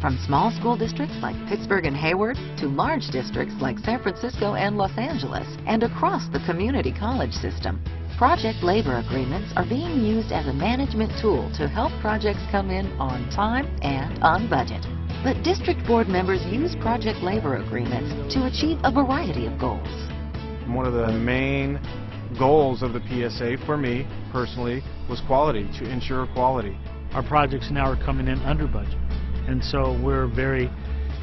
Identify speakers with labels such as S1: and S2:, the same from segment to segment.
S1: From small school districts like Pittsburgh and Hayward to large districts like San Francisco and Los Angeles and across the community college system, project labor agreements are being used as a management tool to help projects come in on time and on budget. But district board members use project labor agreements to achieve a variety of goals.
S2: One of the main goals of the PSA for me personally was quality, to ensure quality.
S3: Our projects now are coming in under budget, and so we're very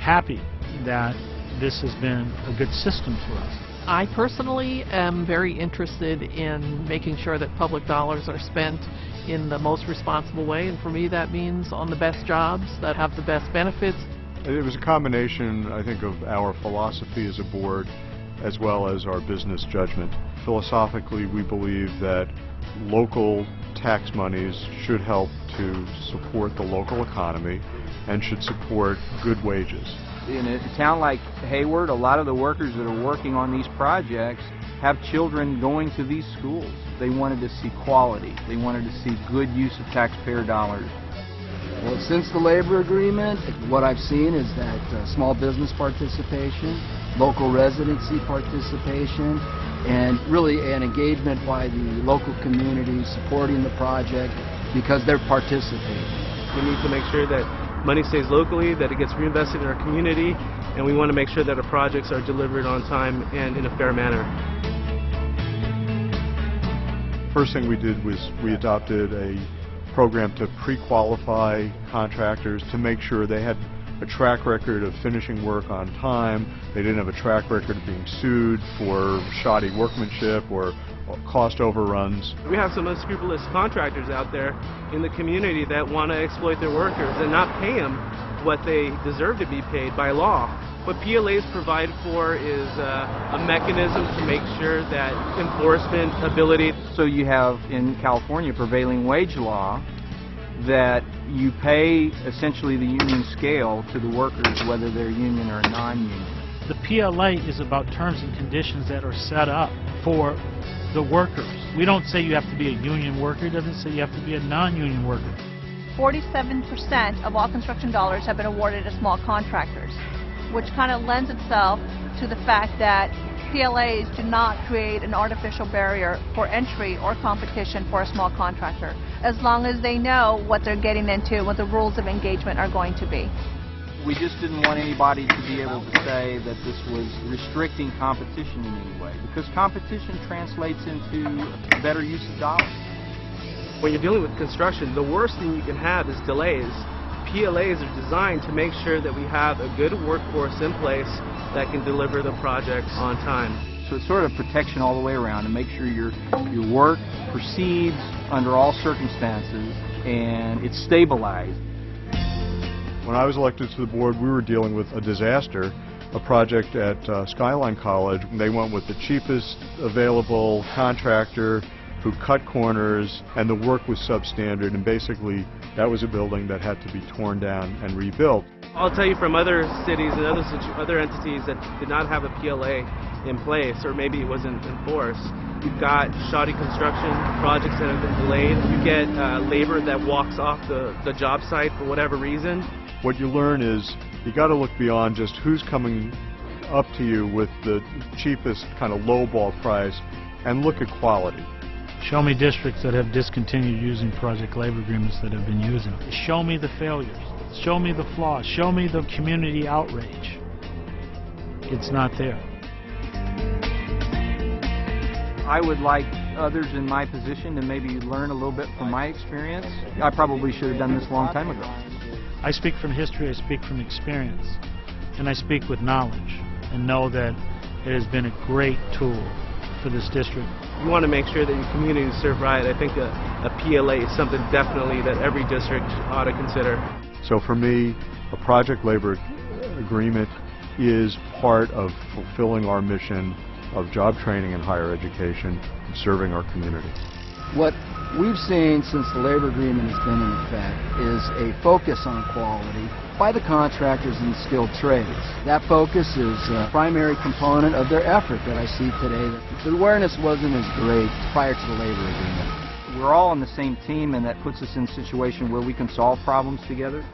S3: happy that this has been a good system for us.
S4: I personally am very interested in making sure that public dollars are spent in the most responsible way, and for me that means on the best jobs that have the best benefits.
S5: It was a combination, I think, of our philosophy as a board as well as our business judgment. Philosophically, we believe that local tax monies should help to support the local economy and should support good wages.
S6: In a town like Hayward, a lot of the workers that are working on these projects have children going to these schools. They wanted to see quality. They wanted to see good use of taxpayer dollars.
S7: Well, since the labor agreement, what I've seen is that small business participation, local residency participation, and really an engagement by the local community supporting the project because they're participating.
S8: We need to make sure that money stays locally, that it gets reinvested in our community, and we want to make sure that our projects are delivered on time and in a fair manner.
S5: First thing we did was we adopted a program to pre-qualify contractors to make sure they had a track record of finishing work on time. They didn't have a track record of being sued for shoddy workmanship or cost overruns.
S8: We have some unscrupulous contractors out there in the community that want to exploit their workers and not pay them what they deserve to be paid by law. What PLAs provide for is a mechanism to make sure that enforcement ability.
S6: So you have in California prevailing wage law that you pay essentially the union scale to the workers whether they're union or non-union.
S3: The PLA is about terms and conditions that are set up for the workers. We don't say you have to be a union worker. It doesn't say you have to be a non-union worker.
S9: 47% of all construction dollars have been awarded to small contractors, which kind of lends itself to the fact that PLAs do not create an artificial barrier for entry or competition for a small contractor, as long as they know what they're getting into, what the rules of engagement are going to be.
S6: We just didn't want anybody to be able to say that this was restricting competition in any way, because competition translates into better use of dollars.
S8: When you're dealing with construction, the worst thing you can have is delays. PLAs are designed to make sure that we have a good workforce in place that can deliver the projects on time.
S6: So it's sort of protection all the way around to make sure your work proceeds under all circumstances and it's stabilized.
S5: When I was elected to the board, we were dealing with a disaster, a project at Skyline College. They went with the cheapest available contractor who cut corners, and the work was substandard, and basically that was a building that had to be torn down and rebuilt.
S8: I'll tell you from other cities and other entities that did not have a PLA in place, or maybe it wasn't enforced. You've got shoddy construction projects that have been delayed. You get labor that walks off the job site for whatever reason.
S5: What you learn is you got to look beyond just who's coming up to you with the cheapest kind of lowball price and look at quality.
S3: Show me districts that have discontinued using project labor agreements that have been using them. Show me the failures. Show me the flaws. Show me the community outrage. It's not there.
S6: I would like others in my position to maybe learn a little bit from my experience. I probably should have done this a long time ago.
S3: I speak from history, I speak from experience, and I speak with knowledge and know that it has been a great tool for this district.
S8: You want to make sure that your community is served right. I think a PLA is something definitely that every district ought to consider.
S5: So for me, a project labor agreement is part of fulfilling our mission of job training and higher education and serving our community.
S7: What we've seen since the labor agreement has been in effect is a focus on quality by the contractors in skilled trades. That focus is a primary component of their effort that I see today. The awareness wasn't as great prior to the labor agreement.
S6: We're all on the same team, and that puts us in a situation where we can solve problems together.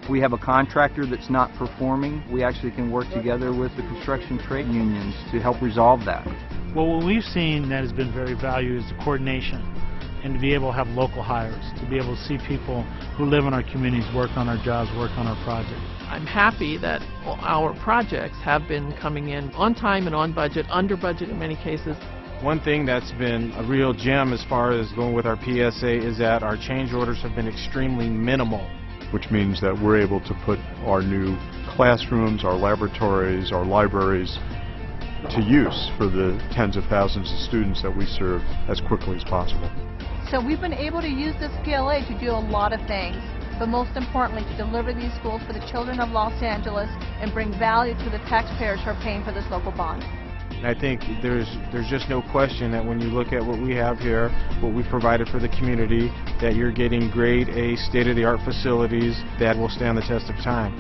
S6: we have a contractor that's not performing, we actually can work together with the construction trade unions to help resolve that.
S3: Well, what we've seen that has been very valued is the coordination, and to be able to have local hires, to be able to see people who live in our communities work on our jobs, work on our projects.
S4: I'm happy that our projects have been coming in on time and on budget, under budget in many cases.
S2: One thing that's been a real gem as far as going with our PSA is that our change orders have been extremely minimal.
S5: Which means that we're able to put our new classrooms, our laboratories, our libraries to use for the tens of thousands of students that we serve as quickly as possible.
S9: So we've been able to use this PLA to do a lot of things, but most importantly to deliver these schools for the children of Los Angeles and bring value to the taxpayers who are paying for this local bond.
S2: And I think there's just no question that when you look at what we have here, what we've provided for the community, that you're getting grade A state-of-the-art facilities that will stand the test of time.